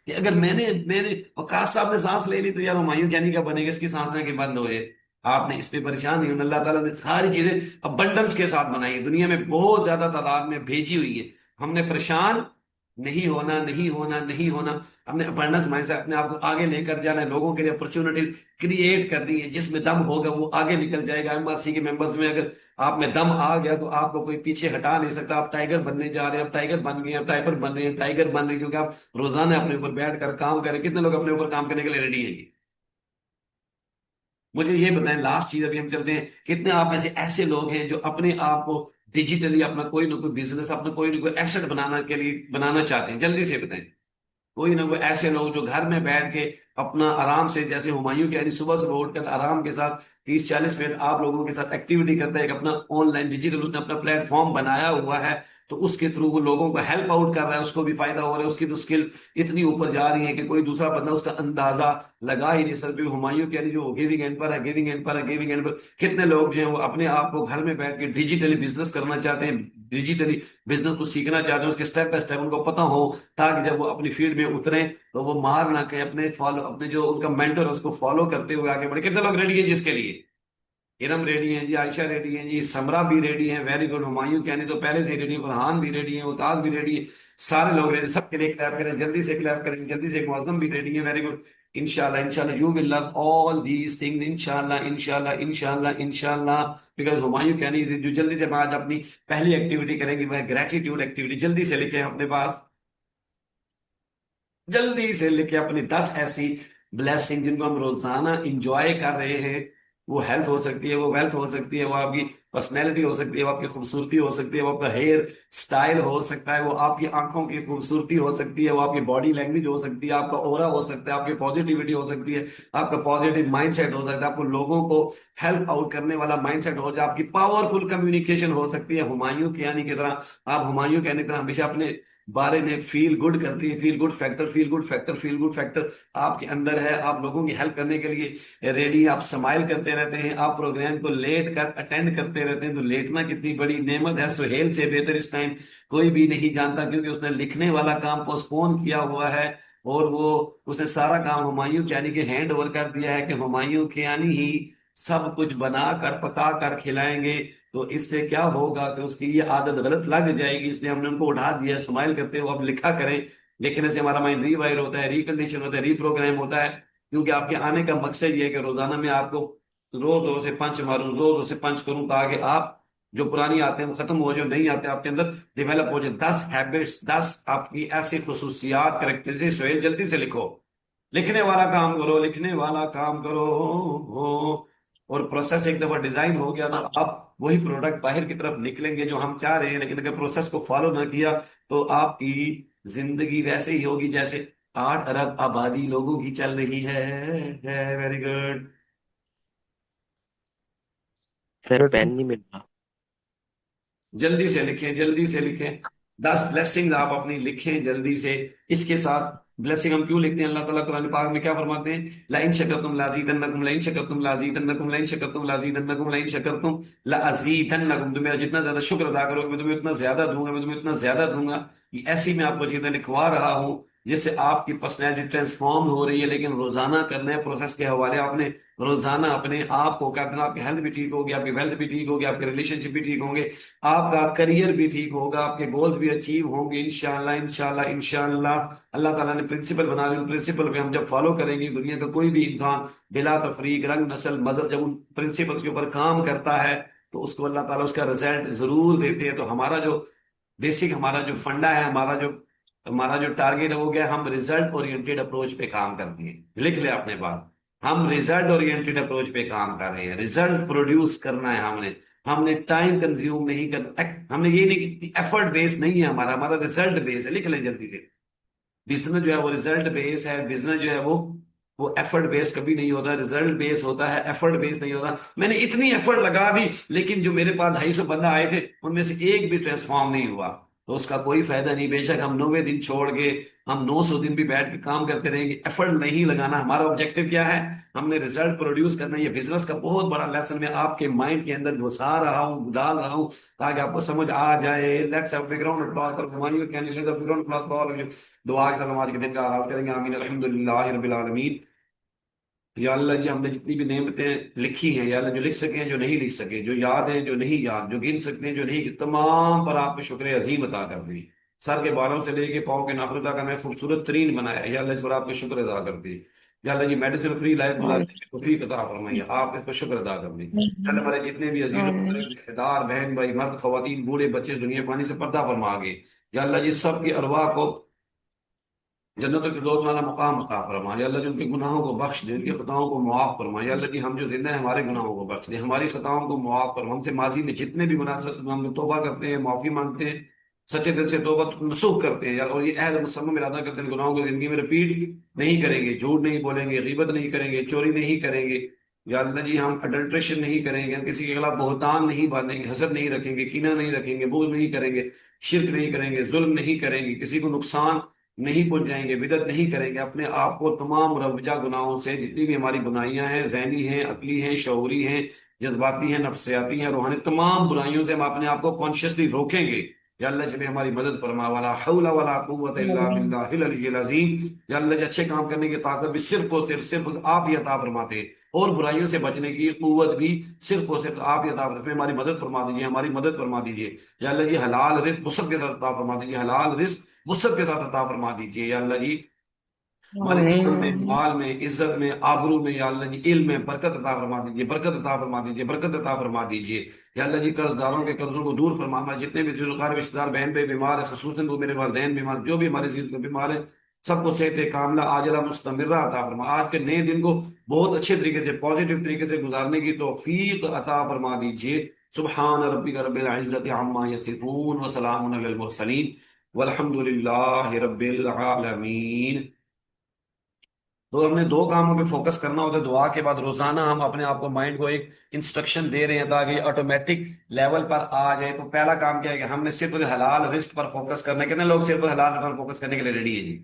कि अगर मैंने मैंने वकास साहब ने सांस ले ली तो यार हुमायूं कहने क्या बनेगा, इसकी सांस ना के बंद होए। आपने इस पे परेशान नहीं होना, अल्लाह ताला ने सारी चीजें अबंडेंस के साथ बनाई है, दुनिया में बहुत ज्यादा तादाद में भेजी हुई है। हमने परेशान नहीं होना, नहीं होना, नहीं होना। हमने अबंडेंस माइंड से अपने आप को आगे लेकर जाना है, लोगों के लिए अपॉर्चुनिटीज क्रिएट कर दी है। जिसमें दम होगा वो आगे निकल जाएगा। एमआरसी के मेंबर्स में अगर आप में दम आ गया तो आपको कोई पीछे हटा नहीं सकता। आप टाइगर बनने जा रहे हैं, आप टाइगर बन गए, आप टाइगर बन रहे हैं, टाइगर बन रहे हैं, क्योंकि आप रोजाना अपने ऊपर बैठ कर काम करें। कितने लोग अपने ऊपर काम करने के लिए रेडी है? मुझे ये बताएं, लास्ट चीज अभी हम चलते हैं, कितने आप ऐसे ऐसे लोग हैं जो अपने आप को डिजिटली अपना कोई ना कोई बिजनेस, अपना कोई ना कोई एसेट बनाना के लिए बनाना चाहते हैं? जल्दी से बताएं। कोई ना कोई ऐसे लोग जो घर में बैठ के अपना आराम से, जैसे हुमायूं के यानी सुबह सुबह उठकर आराम के साथ 30-40 मिनट आप लोगों के साथ एक्टिविटी करता है, एक अपना ऑनलाइन डिजिटल उसने अपना प्लेटफॉर्म बनाया हुआ है, तो उसके थ्रू वो लोगों को हेल्प आउट कर रहा है, उसको भी फायदा हो रहा है, उसकी तो स्किल इतनी ऊपर जा रही है कि कोई दूसरा बंदा उसका अंदाजा लगा ही नहीं सकते। हुमायूं के यानी जो गिविंग एंड पर है, गिविंग एंड पर है, गिविंग एंड पर कितने लोग जो है वो अपने आप को घर में बैठ के डिजिटली बिजनेस करना चाहते हैं, डिजिटली बिजनेस को सीखना चाहते हैं, उसके स्टेप बाय स्टेप उनको पता हो, ताकि जब वो अपनी फील्ड में उतरे तो वो मार ना कहें, अपने फॉलो, अपने जो उनका मेंटर है उसको फॉलो करते हुए आगे बढ़े। कितने लोग रेडी है जिसके लिए? इरम रेडी हैं जी, आयशा रेडी हैं जी, समरा भी रेडी हैं, वेरी गुड। हुमायूं कहने तो पहले से रेडी है, फरहान भी रेडी है, उताज भी रेडी है, सारे लोग रेडी। सबके लिए क्लैप करें, जल्दी से क्लैप करें, जल्दी से। मौसम भी रेडी है, वेरी गुड। इंशाल्लाह इंशाल्लाह you will love all these things, इंशाल्लाह इंशाल्लाह इंशाल्लाह इंशाल्लाह। बिकॉज हुमायूं कहनी जो जल्दी से आज अपनी पहली एक्टिविटी करेंगे वह ग्रेटिट्यूड एक्टिविटी। जल्दी से लिखें अपने पास, जल्दी से लिखे अपनी 10 ऐसी ब्लेसिंग जिनको हम रोजाना इंजॉय कर रहे हैं। वो हेल्थ हो सकती है, वो वेल्थ हो सकती है, वो आपकी पर्सनैलिटी हो सकती है, वो आपकी खूबसूरती हो सकती है, वो आपका हेयर स्टाइल हो सकता है, वो आपकी आंखों की खूबसूरती हो सकती है, वो आपकी बॉडी लैंग्वेज हो सकती है, आपका ओरा हो सकता है, आपकी पॉजिटिविटी हो सकती है, आपका पॉजिटिव माइंडसेट हो सकता है, आपको लोगों को हेल्प आउट करने वाला माइंडसेट हो जाए, आपकी पावरफुल कम्युनिकेशन हो सकती है। हुमायूं के यानी की तरह आप हुमायूं कहने की तरह हमेशा अपने बारे में फील गुड करती है, feel good factor, feel good factor, feel good factor आपके अंदर है। आप लोगों की हेल्प करने के लिए रेडी, आप स्माइल करते रहते हैं, आप प्रोग्राम को लेट कर अटेंड करते रहते हैं। तो लेटना कितनी बड़ी नेमत है, सुहेल से बेहतर इस टाइम कोई भी नहीं जानता, क्योंकि उसने लिखने वाला काम पोस्टपोन किया हुआ है और वो उसने सारा काम हुमायूं कियानी के हैंड ओवर कर दिया है कि हुमायूं कियानी ही सब कुछ बना कर पका कर खिलाएंगे। तो इससे क्या होगा कि उसकी ये आदत गलत लग जाएगी, इसलिए हमने उनको उठा दिया। स्माइल करते हुए आप लिखा करें, लिखने से हमारा माइंड रीवायर होता है, रिकंडीशन होता है, रीप्रोग्राम होता है। क्योंकि आपके आने का मकसद ये है कि रोजाना मैं आपको रोज रोज से पंच मारूं, रोज रोज से पंच करूं, ताकि आप जो पुरानी आते हैं वो खत्म हो, जो नहीं आते आपके अंदर डेवलप हो जाए। 10 हैबिट्स, 10 आपकी ऐसी खसूसियात, करेक्टरिस्टिक। सोहेल जल्दी से लिखो, लिखने वाला काम करो, लिखने वाला काम करो हो। और प्रोसेस एक दफा डिजाइन हो गया तो आप वही प्रोडक्ट बाहर की तरफ निकलेंगे जो हम चाह रहे हैं। लेकिन अगर प्रोसेस को फॉलो ना किया तो आपकी जिंदगी वैसे ही होगी जैसे 8 अरब आबादी लोगों की चल रही है। Very good. सर पेन नहीं मिल रहा। जल्दी से लिखें, जल्दी से लिखें। 10 ब्लेसिंग आप अपनी लिखें जल्दी से। इसके साथ ब्लेसिंग हम क्यों लिखते हैं? अल्लाह ताला कुरान पाक में क्या फरमाते हैं? लाइन शकरतुम लाजीदन्नकुम, लाइन शकरतुम लाजीदन्नकुम, लाइन शकरतुम लाजीदन्नकुम, लाइन शकरतुम लाजीदन्नकुम। तुम मेरा जितना ज्यादा शुक्र अदा करोगे मैं तुम्हें उतना ज्यादा दूंगा, मैं तुम्हें उतना ज्यादा दूंगा। ये ऐसी मैं आपको चीजें लिखवा रहा हूँ जिससे आपकी पर्सनैलिटी ट्रांसफॉर्म हो रही है। लेकिन रोजाना करना है प्रोसेस के हवाले। आपने रोजाना अपने आप को क्या करना? आपकी हेल्थ भी ठीक होगी, आपकी वेल्थ भी ठीक होगी, आपके रिलेशनशिप भी ठीक होंगे, आपका करियर भी ठीक होगा, आपके गोल्स भी अचीव होंगे इंशाल्लाह इंशाल्लाह इंशाल्लाह। अल्लाह ताला ने प्रिंसिपल बना दिए, उन प्रिंसिपल पे हम जब फॉलो करेंगे, दुनिया का कोई भी इंसान बिला तफरीक, रंग, नस्ल, मजहब जब उन प्रिंसिपल्स के ऊपर काम करता है तो उसको अल्लाह ताला उसका रिजल्ट जरूर देते हैं। तो हमारा जो बेसिक हमारा जो फंडा है, हमारा जो टारगेट है वो क्या है, हम रिजल्ट ओरिएंटेड अप्रोच पे काम करते हैं। लिख ले अपने बात, हम रिजल्ट ओरिएंटेड अप्रोच पे काम कर रहे हैं, रिजल्ट प्रोड्यूस करना है हमने। हमने टाइम कंज्यूम नहीं करना, हमने ये नहीं कि एफर्ट बेस नहीं है हमारा, हमारा रिजल्ट बेस है। लिख लें जल्दी से, बिजनेस जो है वो रिजल्ट बेस्ड है, बिजनेस जो है वो एफर्ट बेस्ड कभी नहीं होता, रिजल्ट बेस्ड होता है, एफर्ट बेस्ड नहीं होता। मैंने इतनी एफर्ट लगा दी, लेकिन जो मेरे पास 250 बंदा आए थे उनमें से एक भी ट्रांसफॉर्म नहीं हुआ, तो उसका कोई फायदा नहीं। बेशक हम 90 दिन छोड़ के हम 900 दिन भी बैठ के काम करते रहेंगे, एफर्ट नहीं लगाना। हमारा ऑब्जेक्टिव क्या है, हमने रिजल्ट प्रोड्यूस करना। ये बिजनेस का बहुत बड़ा लेसन मैं आपके माइंड के अंदर घुसा रहा हूँ, डाल रहा हूँ, ताकि आपको समझ आ जाए। Let's have background applause for Humayun, can you let's have background applause for all of you. दुआ के साथ हम आज के दिन का आगाज करेंगे। आमीन, अल्हम्दुलिल्लाह रब्बिल आलमीन। या अल्लाह जी, हमने जितनी भी नेमतें लिखी हैं, या अल्लाह जो लिख सके जो नहीं लिख सके, जो याद है जो नहीं याद, जो गिन सकते हैं जो नहीं, तमाम पर आपको शुक्र अजीम अदा कर दी। सर के बालों से लेके पाँव के नाखून तक हमें खूबसूरत तरीन बनाया, या अल्लाह इस पर आपको शुक्र अदा कर दी। या अल्लाह जी, मेडिसिन फ्री लाइफ गुजारने की तौफीक अता फरमाइए, आप इस पर शुक्र अदा कर दी। अल्लाह हमारे जितने भी अजीजों आमीन। रिश्तेदार, बहन भाई, मर्द खवातीन, बूढ़े बच्चे दुनिया पानी से पर्दा फरमा गए, या अल्लाह जी सबकी अरवाह को जन्नत फिरदौस वाला मुकाम अता फरमा। या अल्लाह जी उनके गुनाहों को बख्श दे, उनकी खताओं को मुआफ फरमा। या अल्लाह जी हम जो जिंदा हैं हमारे गुनाहों को बख्श दे, हमारी खताओं को मुआफ फरमा। हमसे माजी में जितने भी गुनाह से हम तौबा करते हैं, माफी मांगते हैं, सच्चे दिल से तौबा नसूख करते हैं यार, और ये अहद मुसम्मम इरादा करते हैं गुनाहों को जिंदगी में रिपीट नहीं करेंगे, झूठ नहीं बोलेंगे, गीबत नहीं करेंगे, चोरी नहीं करेंगे। या अल्लाह जी हम अडल्ट्रेशन नहीं करेंगे, हम किसी के खिलाफ बोहतान नहीं बांधेंगे, हसद नहीं रखेंगे, कीना नहीं रखेंगे, बुग़्ज़ नहीं करेंगे, शिर्क नहीं करेंगे, जुल्म नहीं करेंगे, किसी को नुकसान नहीं पहुंचाएंगे, बिदत नहीं करेंगे। अपने आप को तमाम रवजा गुनाहों से, जितनी भी हमारी बुराइयां हैं, ज़हनी हैं, अकली हैं, शऊरी हैं, जज्बाती हैं, नफ्सियाती हैं, रूहानी, तमाम बुराइयों से हम अपने आप को कॉन्शियसली रोकेंगे। या अल्लाह जी हमारी मदद फरमा, वाला हौला वला कुव्वत इल्ला बिल्लाहिल अलिय्यिल अज़ीम। या अल्लाह जी अच्छे काम करने की ताकत भी सिर्फ आप ही अता फरमाते हैं, और बुराइयों से बचने की कुव्वत भी सिर्फ और सिर्फ आप ही अता फरमाते हैं। हमारी मदद फरमा दीजिए, हमारी मदद फरमा दीजिए। या अल्लाह जी हलाल रिज़्क वसअत के साथ अता फरमा दीजिए, हलाल रिज़्क वसअत के साथ अता फरमा दीजिए। या अल्लाह जी हमारे इल्म में, आमीन। माल में, इज्जत में, आबरू में, या अल्लाह जी इल्म में बरकत अता फरमा दीजिए, बरकत अता फरमा दीजिए, बरकत अता फरमा दीजिए। या अल्लाह जी कर्जदारों के कर्जों को दूर फरमा। हमारे जितने भी रिश्तेदार रिश्तेदार बहन भाई बीमार है, खसूसन वो मेरे वालिदैन बीमार, जो भी हमारे जिद में बीमार है, सबको सेहत कामला आजला मुस्तमिर्रा अता फरमा। आज के नए दिन को बहुत अच्छे तरीके से, पॉजिटिव तरीके से गुजारने की तौफीक अता फरमा दीजिए। सुब्हान रब्बिका रब्बिल इज्जति अम्मा यसिफून व सलामुन अलल मुरसलीन वल्हम्दुलिल्लाहि रब्बिल आलमीन। तो हमने दो कामों पे फोकस करना होता है दुआ के बाद। रोजाना हम अपने आप को, माइंड को एक इंस्ट्रक्शन दे रहे हैं ताकि ऑटोमेटिक लेवल पर आ जाए। तो पहला काम क्या है कि हमने सिर्फ हलाल रिस्क पर फोकस करना है। कितने लोग सिर्फ हलाल पर फोकस करने के लिए रेडी है जी?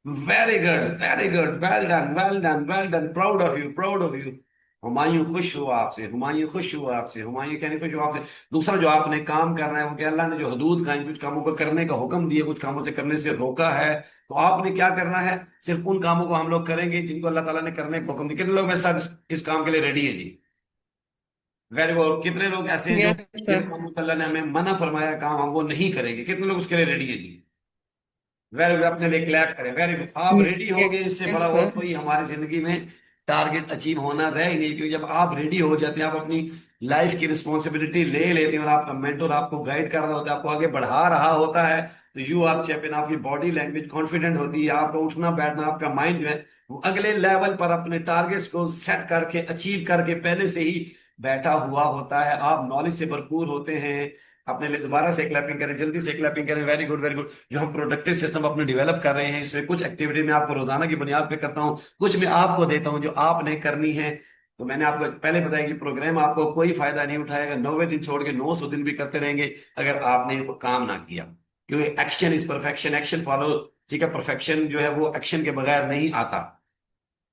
Very good, very good, well done, well done, well done, proud of you, proud of you. Humayun खुश हुआ आपसे, हुमायूं खुश हुआ आपसे, हुमायूं कहने खुश हुआ आपसे। दूसरा जो आपने काम करना है वो क्या, अल्लाह ने जो हदूद कायम, कुछ कामों को करने का हुक्म दिया, कुछ कामों से करने से रोका है, तो आपने क्या करना है, सिर्फ उन कामों को हम लोग करेंगे जिनको अल्लाह ताला ने करने का हुक्म दिया। कितने लोग मेरे साथ इस काम के लिए रेडी है जी? Very good. कितने लोग ऐसे हैं जो यस जिन सर। कामों को अल्लाह ने हमें मना फरमाया काम हम वो नहीं करेंगे? कितने लोग उसके लिए रेडी है जी? वेरी गुड, अपने लिए क्लैप करें। वेरी गुड, आप रेडी हो गए, इससे यस बड़ा और सर। कोई हमारी जिंदगी में टारगेट अचीव होना रह ही नहीं। क्योंकि जब आप रेडी हो जाते हैं, आप अपनी लाइफ की रिस्पॉन्सिबिलिटी ले लेते हैं, और आपका मेंटर आपको गाइड कर रहा होता है, आपको आगे बढ़ा रहा होता है, तो यू आर चैंपियन। आपकी बॉडी लैंग्वेज कॉन्फिडेंट होती है, आपका उठना बैठना, आपका माइंड जो है वो अगले लेवल पर अपने टारगेट्स को सेट करके, अचीव करके पहले से ही बैठा हुआ होता है। आप नॉलेज से भरपूर होते हैं। अपने लिए दोबारा से क्लैपिंग करें, जल्दी से क्लैपिंग करें। Very good, very good. जो हम प्रोडक्टिव सिस्टम अपने डेवलप कर रहे हैं, इसमें कुछ एक्टिविटी मैं आपको रोजाना की बुनियाद पे करता हूँ, कुछ मैं आपको देता हूँ जो आपने करनी है। तो मैंने आपको पहले बताया कि प्रोग्राम आपको कोई फायदा नहीं उठाएगा, 90 दिन छोड़ के 900 दिन भी करते रहेंगे अगर आपने वो काम ना किया। क्योंकि action is perfection, action follow. ठीक है, परफेक्शन जो है वो एक्शन के बगैर नहीं आता।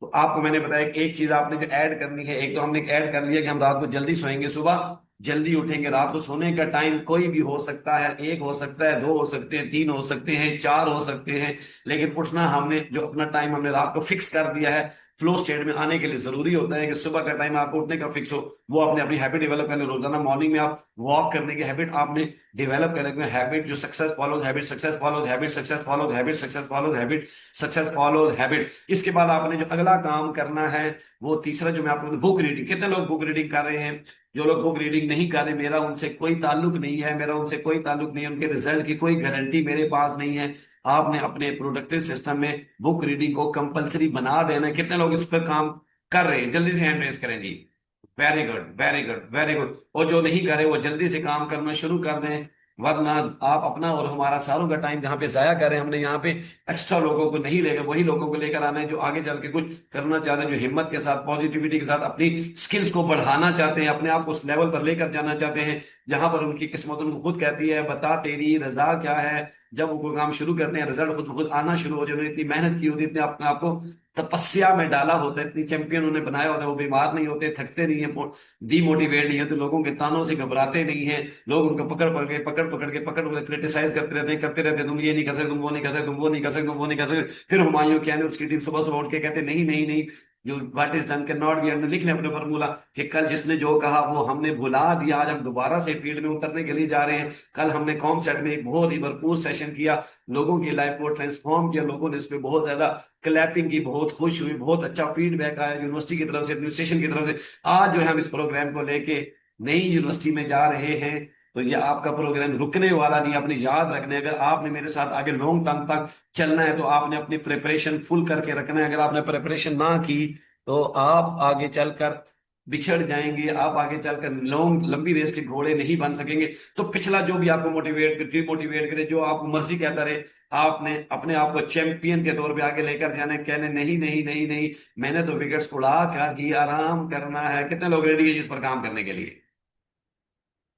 तो आपको मैंने बताया कि एक चीज आपने जो ऐड करनी है, एक तो हमने ऐड कर लिया कि हम रात को जल्दी सोएंगे, सुबह जल्दी उठेंगे। रात को सोने का टाइम कोई भी हो सकता है, एक हो सकता है, दो हो सकते हैं, तीन हो सकते हैं, चार हो सकते हैं, लेकिन उठना हमने जो अपना टाइम हमने रात को फिक्स कर दिया है, फ्लो स्टेट में आने के लिए जरूरी होता है कि सुबह का टाइम आपको उठने का फिक्स हो। वो आपने अपनी हैबिट डेवलप करनी। रोजाना मॉर्निंग में आप वॉक करने की हैबिट आपने डेवलप करने। हैबिट जो success follows habit, success follows habit, success follows habit, success follows habit, success follows habit. इसके बाद आपने जो अगला काम करना है वो तीसरा जो मैं आपको, बुक रीडिंग। कितने लोग बुक रीडिंग कर रहे हैं? जो लोग बुक रीडिंग नहीं कर रहे, मेरा उनसे कोई ताल्लुक नहीं है, मेरा उनसे कोई ताल्लुक नहीं है, उनके रिजल्ट की कोई गारंटी मेरे पास नहीं है। आपने अपने प्रोडक्टिव सिस्टम में बुक रीडिंग को कंपलसरी बना देना है। कितने लोग इस पर काम कर रहे हैं? जल्दी से हैंड रेस करें जी। Very good, very good, very good. और जो नहीं करे वो जल्दी से काम करना शुरू कर दें, वरना आप अपना और हमारा सारों का टाइम जहाँ पे जाया करें। हमने यहाँ पे एक्स्ट्रा लोगों को नहीं लेकर वही लोगों को लेकर आना है जो आगे चल के कुछ करना चाहते हैं, जो हिम्मत के साथ पॉजिटिविटी के साथ अपनी स्किल्स को बढ़ाना चाहते हैं, अपने आप को उस लेवल पर लेकर जाना चाहते हैं जहां पर उनकी किस्मत उनको खुद कहती है बता तेरी रजा क्या है। जब वो कोई काम शुरू करते हैं रिजल्ट खुद खुद आना शुरू हो जाए। उन्होंने इतनी मेहनत की होती है, इतने अपने आप को तपस्या में डाला होता है, इतनी चैंपियन उन्हें बनाया होता है, वो बीमार नहीं होते, थकते नहीं है, डीमोटिवेट नहीं होते, लोगों के तानों से घबराते नहीं है। लोग उनको पकड़ पकड़ के क्रिटिसाइज करते रहते हैं, तुम ये नहीं कर सकते, तुम वो नहीं कर सकते, तुम वो नहीं कर सकते, तुम वो नहीं कर सकते। फिर हुमायूं क्या ने उसकी टीम सुबह सुबह उठ के कहते नहीं नहीं नहीं, जो what is done can not be undone. लिख लें अपने फॉर्मूला कि कल जिसने जो कहा वो हमने भुला दिया, आज हम दोबारा से फील्ड में उतरने के लिए जा रहे हैं। कल हमने कॉम सेट में एक बहुत ही भरपूर सेशन किया, लोगों की लाइफ को ट्रांसफॉर्म किया, लोगों ने इस पे बहुत ज्यादा क्लैपिंग की, बहुत खुश हुई, बहुत अच्छा फीडबैक आया यूनिवर्सिटी की तरफ से, एडमिनिस्ट्रेशन की तरफ से। आज जो है हम इस प्रोग्राम को लेके नई यूनिवर्सिटी में जा रहे हैं। तो ये आपका प्रोग्राम रुकने वाला नहीं, आपने याद रखना है। अगर आपने मेरे साथ आगे लॉन्ग टर्म तक चलना है तो आपने अपनी प्रिपरेशन फुल करके रखना है। अगर आपने प्रिपरेशन ना की तो आप आगे चलकर बिछड़ जाएंगे, आप आगे चलकर लॉन्ग लंबी रेस के घोड़े नहीं बन सकेंगे। तो पिछला जो भी आपको मोटिवेट डिमोटिवेट करे, जो आपको मर्जी कहता रहे, आपने अपने आप को चैंपियन के तौर पे आगे लेकर जाना है। कहने नहीं नहीं नहीं नहीं, मैंने तो विकेट्स उड़ा कर ही आराम करना है। कितने लोग रेडी है जिस पर काम करने के लिए?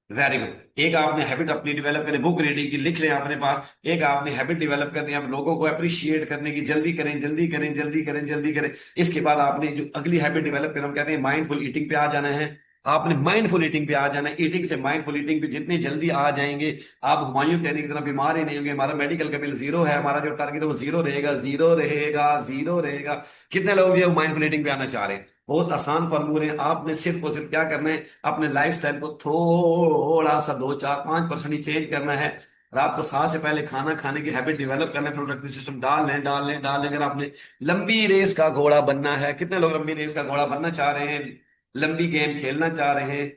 Very good. एक आपने हैबिट अपनी डेवलप करनी, बुक रीडिंग की, लिख लें अपने पास। एक आपने हैबिट डेवलप करनी है, आप लोगों को अप्रिशिएट करने की, जल्दी करें जल्दी करें जल्दी करें जल्दी करें। इसके बाद आपने जो अगली हैबिट डेवलप करना, हम कहते हैं माइंडफुल ईटिंग पे आ जाना है। आपने माइंडफुल ईटिंग पे आ जाना है। ईटिंग से माइंडफुल ईटिंग पे जितनी जल्दी आ जाएंगे, आप हुमायूं कहने की तरह बीमार ही नहीं होंगे। हमारा मेडिकल का बिल जीरो है, हमारा जो टारगेट है वो जीरो रहेगा, जीरो रहेगा, जीरो रहेगा। कितने लोग जो माइंडफुल ईटिंग पे आना चाह रहे हैं? बहुत आसान फॉर्मूले हैं। आपने सिर्फ और सिर्फ क्या करना है, अपने लाइफस्टाइल को थोड़ा सा 2 4 5% ही चेंज करना है। रात को 7 से पहले खाना खाने की हैबिट डेवलप करना है, प्रोडक्टिव सिस्टम डाल लें डाल लें डाल लें। अगर आपने लंबी रेस का घोड़ा बनना है, कितने लोग लंबी रेस का घोड़ा बनना चाह रहे हैं, लंबी गेम खेलना चाह रहे हैं?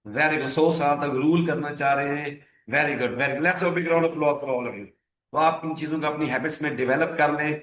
Very good. 100 साल तक रूल करना चाह रहे हैं? Very good, very good. Let's big round of applause for all of you. तो आप इन चीजों को अपनी हैबिट्स में डेवलप कर लें।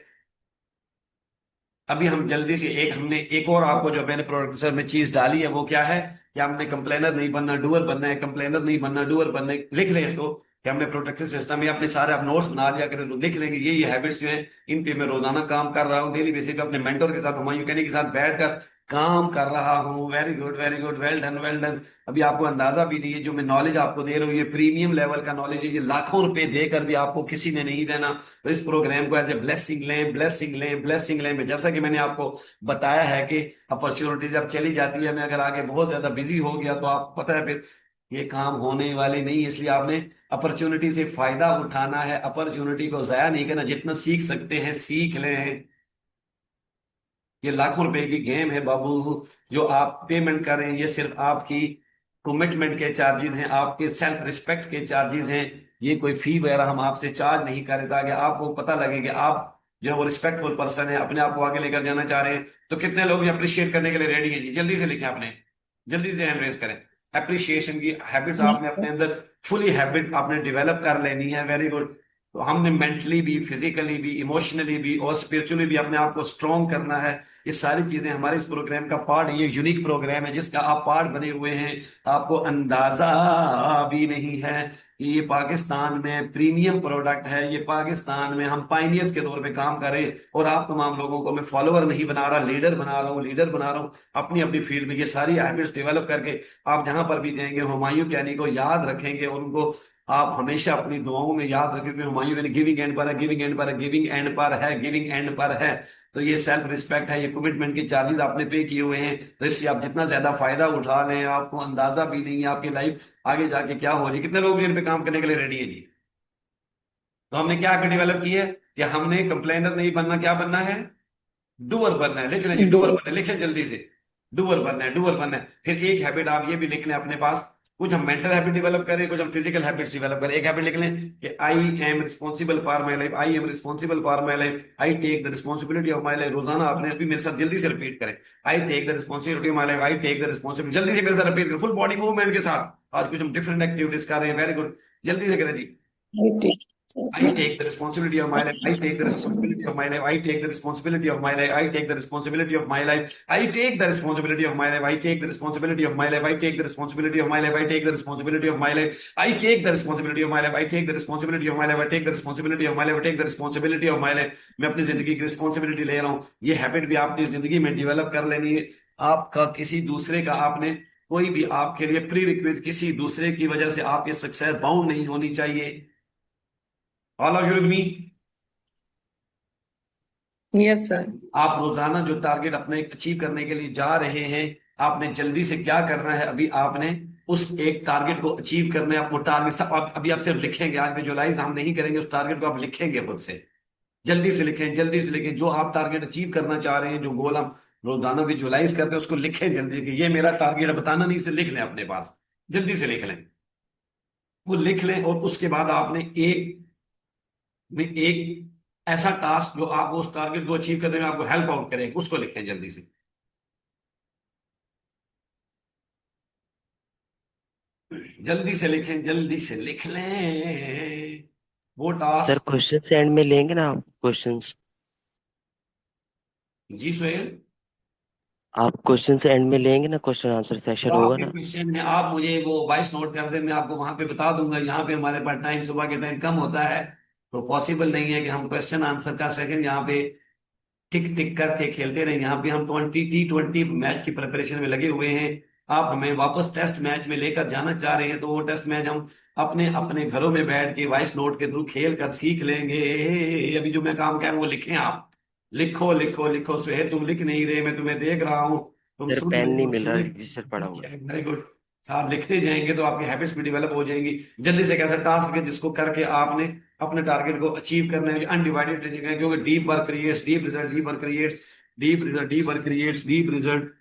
अभी हम जल्दी से हमने एक और आपको जो मैंने प्रोडक्ट में चीज डाली है वो क्या है कि हमने कंप्लेनर नहीं बनना, डूअर बनना है। कंप्लेनर नहीं बनना, डूअर बनना है। लिख लें इसको कि हमने प्रोडक्टिव सिस्टम में अपने सारे आप नोट्स बना लिया करें, तो लिख लेंगे ये हैबिट्स जो हैं इन पे मैं रोजाना काम कर रहा हूँ, डेली बेसिस पे अपने मेंटोर के साथ, हुमायूं कहने के साथ बैठकर काम कर रहा हूँ। Very good, very good, well done, well done. अभी आपको अंदाजा भी नहीं है, जो मैं नॉलेज आपको दे रहा हूँ ये प्रीमियम लेवल का नॉलेज है। ये लाखों रुपए देकर भी आपको किसी ने नहीं देना। तो इस प्रोग्राम को एज ए ब्लेसिंग लें, ब्लेसिंग लें, ब्लेसिंग लें। जैसा कि मैंने आपको बताया है कि अपॉर्चुनिटी जब चली जाती है, मैं अगर आगे बहुत ज्यादा बिजी हो गया तो आपको पता है फिर ये काम होने वाली नहीं। इसलिए आपने अपॉर्चुनिटी से फायदा उठाना है, अपॉर्चुनिटी को जाया नहीं करना। जितना सीख सकते हैं सीख लें। ये लाखों रुपए की गेम है बाबू। जो आप पेमेंट कर रहे हैं ये सिर्फ आपकी कमिटमेंट के चार्जेस हैं, आपके सेल्फ रिस्पेक्ट के चार्जेस हैं। ये कोई फी वगैरह हम आपसे चार्ज नहीं कर रहे, ताकि आपको पता लगे कि आप जो है वो रिस्पेक्टफुल पर्सन है, अपने आप को आगे लेकर जाना चाह रहे हैं। तो कितने लोग अप्रिशिएट करने के लिए रेडी है जी? जल्दी से लिखें, अपने जल्दी से हैंड रेज करें। अप्रिशिएशन की हैबिट्स Yes, आपने sir. अपने अंदर फुली हैबिट आपने डेवलप कर लेनी है। Very good. तो हमने मेंटली भी, फिजिकली भी, इमोशनली भी और स्पिरिचुअली भी अपने आप को स्ट्रॉन्ग करना है। ये सारी चीजें हमारे इस प्रोग्राम का पार्ट है। ये यूनिक प्रोग्राम है जिसका आप पार्ट बने हुए हैं। आपको अंदाजा भी नहीं है कि ये पाकिस्तान में प्रीमियम प्रोडक्ट है। ये पाकिस्तान में हम पाइनियर्स के तौर पे काम करें, और आप तमाम लोगों को मैं फॉलोअर नहीं बना रहा, लीडर बना रहा हूँ, लीडर बना रहा हूँ अपनी अपनी फील्ड में। ये सारी हैबिट्स डेवलप करके आप जहां पर भी जाएंगे हुमायूं कहनी को याद रखेंगे, और उनको आप हमेशा अपनी दुआओं में याद रखेंगे। हुमायूं यानी गिविंग एंड पर है, गिविंग एंड पर है, गिविंग एंड पर है, गिविंग एंड पर है। तो ये सेल्फ रिस्पेक्ट है, ये कमिटमेंट के चार्जेस आपने पे किए हुए हैं। तो इससे आप जितना ज्यादा फायदा उठा लें, आपको अंदाजा भी नहीं है आपकी लाइफ आगे जाके क्या हो जाए। कितने लोग इन पे काम करने के लिए रेडी है जी? तो हमने क्या डेवलप की है कि हमने कंप्लेनर नहीं बनना, क्या बनना है? डूअर बनना है। लिख लें जी, डूअर Do. बनना है, लिखें जल्दी से। डूअर बनना है, डूअर बनना है। फिर एक हैबिट आप ये भी लिख लें अपने पास कुछ हम मेंटल हैबिट डेवलप करें, कुछ हम फिजिकल हैबिट्स डेवलप करें। एक हैबिट लिख लें कि I am responsible for my life, I am responsible for my life, I take the responsibility of my life. रोजाना आपने अभी मेरे साथ जल्दी से रिपीट करें, I take the responsibility of my life, I take the responsibility. जल्दी से मेरे साथ रिपीट करें, फुल बॉडी मूवमेंट के साथ। आज कुछ हम डिफरेंट एक्टिविटीज कर रहे हैं, वेरी गुड, जल्दी से करें जी। ठीक। I take the responsibility of my life. I take the responsibility of my life. I take the responsibility of my life. I take the responsibility of my life. I take the responsibility of my life. I take the responsibility of my life. I take the responsibility of my life. I take the responsibility of my life. I take the responsibility of my life. I take the responsibility of my life. I take the responsibility of my life. I take the responsibility of my life. मैं अपनी जिंदगी की responsibility ले रहा हूँ। ये habit भी आपने जिंदगी में डेवलप कर लेनी है। आपका किसी दूसरे का आपने कोई भी आपके लिए प्री रिक्वेस्ट किसी दूसरे की वजह से आपकी सक्सेस बाउंड नहीं होनी चाहिए। All of you with me. Yes sir. आप रोजाना जो टारगेट अपने अचीव करने के लिए जा रहे हैं, आपने जल्दी से क्या करना है, अभी आपने उस एक टारगेट को अचीव करना है। आपको टारगेट सब अभी आप सिर्फ लिखेंगे, आज विजुअलाइज हम नहीं करेंगे, उस टारगेट को आप लिखेंगे खुद से। जल्दी से लिखें, जल्दी से लिखें, जो आप टारगेट अचीव करना चाह रहे हैं, जो गोल हम रोजाना विजुअलाइज करते हैं, उसको लिखें जल्दी कि ये मेरा टारगेट है। बताना नहीं, से लिख लें अपने पास, जल्दी से लिख लें, वो लिख लें। और उसके बाद आपने एक ऐसा टास्क जो आपको उस टारगेट को अचीव करने में आपको हेल्प आउट करे, उसको लिखें जल्दी से। जल्दी से लिखें, जल्दी से लिख लें वो सर टास्क। क्वेश्चन एंड में लेंगे ना आप क्वेश्चंस? जी सोहेल। आप क्वेश्चन एंड में लेंगे ना, क्वेश्चन आंसर तो सेशन होगा आपके ना? क्वेश्चन में आप मुझे वो वॉइस नोट कर दें, मैं आपको वहां पे बता दूंगा। यहाँ पे हमारे पास टाइम, सुबह के टाइम कम होता है, तो पॉसिबल नहीं है कि हम क्वेश्चन आंसर का सेकंड यहाँ पे टिक टिक करके खेलते रहे। यहाँ पे हम 20T20 मैच की प्रिपरेशन में लगे हुए हैं। आप हमें वापस टेस्ट मैच में लेकर जाना चाह रहे हैं, तो वो टेस्ट मैच हम अपने अपने घरों में बैठ के वॉइस नोट के थ्रू खेल कर सीख लेंगे। अभी जो मैं काम कर रहा हूँ वो लिखें आप। लिखो लिखो लिखो सुहेल, तुम लिख नहीं रहे, मैं तुम्हें देख रहा हूँ, तुम सर सुन पेन रहे नहीं हो, मिल रहा, सुने। रजिस्टर पड़ा हुआ है। Very good. आप लिखते जाएंगे तो आपकी हैबिट्स भी डेवलप हो जाएंगी। जल्दी से कैसा टास्क है जिसको करके आपने अपने टारगेट को अचीव करना है, अनडिवाइडेड रहिएगा, क्योंकि deep work creates deep result, deep work creates deep result, deep work creates deep result.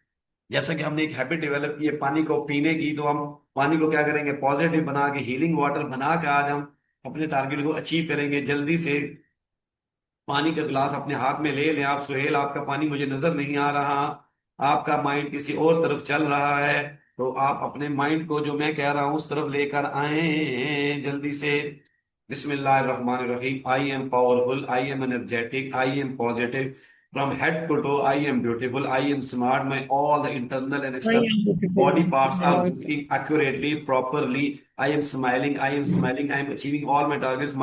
जैसा कि हमने एक हैबिट डेवलप की है पानी को पीने की, तो हम पानी को क्या करेंगे, पॉजिटिव बना के, हीलिंग वाटर बना के आज हम अपने टारगेट को अचीव करेंगे। जल्दी से पानी का गिलास अपने हाथ में ले लें आप। सुहेल, आपका पानी मुझे नजर नहीं आ रहा, आपका माइंड किसी और तरफ चल रहा है, तो आप अपने माइंड को जो मैं कह रहा हूं उस तरफ लेकर आए जल्दी से। बिस्मिल्लाहिर्रहमानिर्रहीम। I am powerful, I am energetic, I am positive from head to toe, I am beautiful, I am smart, my all the internal and I external am body parts are beautiful. working accurately, properly. I am smiling, I am smiling, I am achieving all my targets.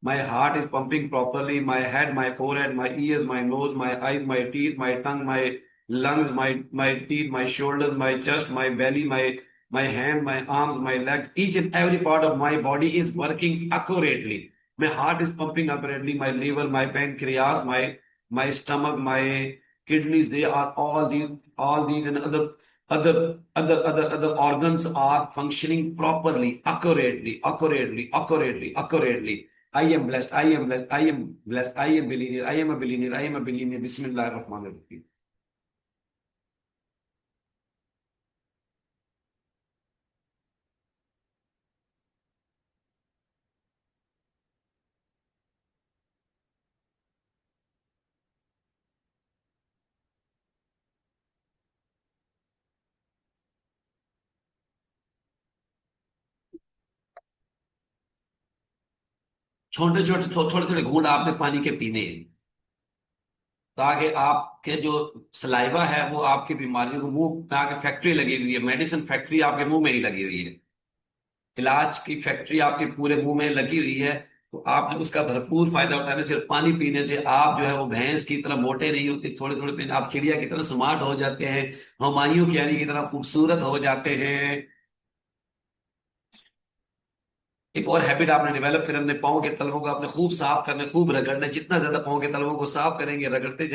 My heart is pumping properly. My head, my forehead, my ears, my nose, my eyes, my teeth, my tongue, my lungs, my teeth, my shoulders, my chest, my belly, my hand, my arms, my legs. Each and every part of my body is working accurately. My heart is pumping accurately. My liver, my pancreas, my stomach, my kidneys, they are all these and other organs are functioning properly, accurately. I am blessed, I am blessed, I am blessed, I am billionaire, I am a billionaire, I am a billionaire. Bismillah ar-Rahman ar-Rahim. छोटे छोटे थोड़े थोड़े घूंट आपने पानी के पीने हैं, ताकि आपके जो सलाइवा है वो आपकी बीमारियों को, मुंह में आके फैक्ट्री लगी हुई है, मेडिसिन फैक्ट्री आपके मुंह में ही लगी हुई है, इलाज की फैक्ट्री आपके पूरे मुंह में लगी हुई है। तो आपने उसका भरपूर फायदा उठाने, सिर्फ पानी पीने से आप जो है वो भैंस की तरह मोटे नहीं होते, थोड़े थोड़े पीने आप चिड़िया की तरह स्मार्ट हो जाते हैं, हुमायूं की यानी की तरह खूबसूरत हो जाते हैं। एक और हैबिट आपने डेवलप करने, अपने पाँव के तलवों को आपने खूब साफ करने, खूब रगड़ने। जितना ज्यादा पाँव के तलवों को साफ करेंगे, रगड़ते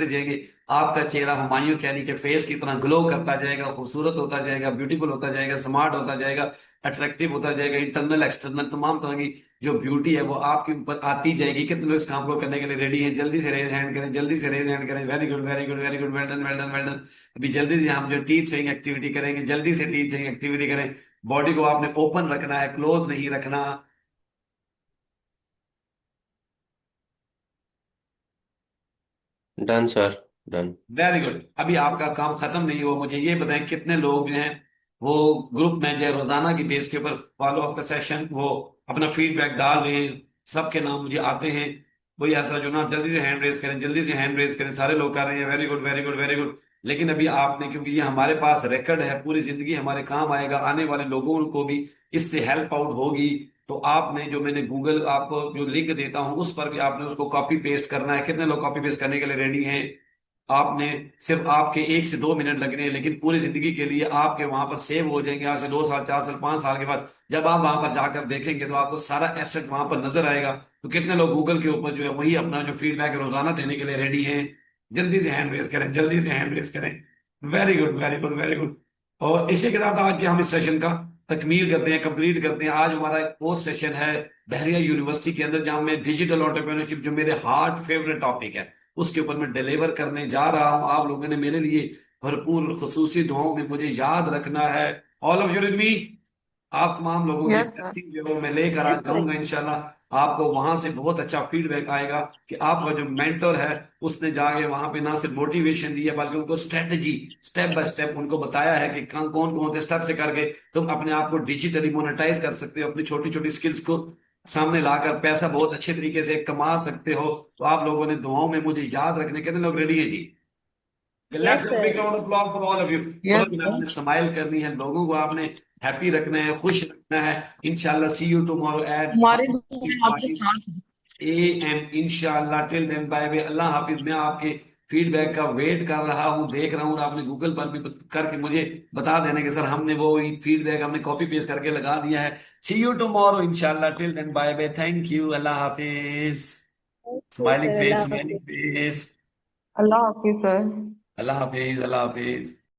जाएंगे, आपका चेहरा हुमायूं यानी कि फेस की तरह ग्लो करता जाएगा, खूबसूरत होता जाएगा, ब्यूटीफुल होता जाएगा, स्मार्ट होता जाएगा, अट्रैक्टिव होता जाएगा। इंटरनल एक्सटर्नल तमाम तरह की जो ब्यूटी है वो आपके ऊपर आती जाएगी। कितने लोग इस काम को करने के लिए रेडी हैं? जल्दी से रेज हैंड करें, जल्दी से रेज हैंड करें। Very good, very good, very good, well done, well done, well done. अभी जल्दी से हम जो टीथ स्विंग एक्टिविटी करेंगे, जल्दी से टीथ स्विंग एक्टिविटी करें। बॉडी को आपने ओपन रखना है, क्लोज नहीं रखना। Done sir, done. Very good. अभी आपका काम खत्म नहीं हुआ, मुझे ये बताएं कितने लोग जो हैं वो ग्रुप में जो है रोजाना की बेस के ऊपर फॉलो अप का सेशन वो अपना फीडबैक डाल रहे हैं? सबके नाम मुझे आते हैं। कोई ऐसा जो ना, जल्दी से हैंड रेज करें, जल्दी से हैंड रेज करें। सारे लोग कर रहे हैं, very good, very good, very good. लेकिन अभी आपने, क्योंकि ये हमारे पास रिकॉर्ड है, पूरी जिंदगी हमारे काम आएगा, आने वाले लोगों को भी इससे हेल्प आउट होगी। तो आपने जो, मैंने गूगल आपको जो लिंक देता हूं उस पर भी आपने उसको कॉपी पेस्ट करना है। कितने लोग कॉपी पेस्ट करने के लिए रेडी हैं? आपने, सिर्फ आपके 1 से 2 मिनट लगने हैं, लेकिन पूरी जिंदगी के लिए आपके वहां पर सेव हो जाएंगे। आज से 2 साल, 4 साल, 5 साल के बाद जब आप वहां पर जाकर देखेंगे तो आपको सारा एसेट वहां पर नजर आएगा। तो कितने लोग गूगल के ऊपर जो है वही अपना जो फीडबैक है रोजाना देने के लिए रेडी हैं? जल्दी से हैंड रेज करें, जल्दी से हैंड रेज करें। Very good, very good, very good. और इसी के साथ आज के हम इस सेशन का तकमील करते हैं, कंप्लीट करते हैं। आज हमारा एक पोस्ट सेशन है बहरिया यूनिवर्सिटी के अंदर, जहां में डिजिटल एंटरप्रेन्योरशिप, जो मेरे हार्ट फेवरेट टॉपिक है, उसके ऊपर मैं डिलीवर करने जा रहा हूं। आप लोगों ने मेरे लिए भरपूर खुसूसी दुआओं में मुझे याद रखना है। All of you with me. आप तमाम लोगों की Yes, sir. टेस्टिंग जो मैं लेकर आ जाऊंगा इंशाल्लाह। आपको वहां से बहुत अच्छा फीडबैक आएगा कि आपका जो मेंटर है उसने जाके वहां पे ना सिर्फ मोटिवेशन दी है, बल्कि उनको स्ट्रेटजी, स्टेप बाय स्टेप उनको बताया है कि कौन कौन से स्टेप से करके तुम अपने आप को डिजिटली मोनेटाइज कर सकते हो, अपनी छोटी छोटी स्किल्स को सामने लाकर पैसा बहुत अच्छे तरीके से कमा सकते हो। तो आप लोगों ने दुआओं में मुझे याद रखने, कितने लोग रेडी है जी? Let's yes a big sir. Round of applause for all of you. Yes, बहुत दिन sir. आपने स्माइल करनी है, लोगों को आपने हैप्पी रखना है, खुश रखना है। इंशाल्लाह सी यू टुमारो एट हमारी दुआएं आपके साथ हैं। AM इंशाल्लाह। टिल देन बाय बाय, अल्लाह हाफिज। मैं आपके फीडबैक का वेट कर रहा हूँ, देख रहा हूँ। आपने गूगल पर भी करके मुझे बता देना कि सर हमने वो फीडबैक हमने कॉपी पेस्ट करके लगा दिया है। सी यू टुमारो इंशाल्लाह। Till then bye bye, thank you, अल्लाह हाफिज। ओके स्माइलिंग सर, फेस, अल्लाह स्माइलिंग हाफिज। फेस। अल्लाह हाफिज सर। अल्लाह हाफिज, अल्लाह हाफिज।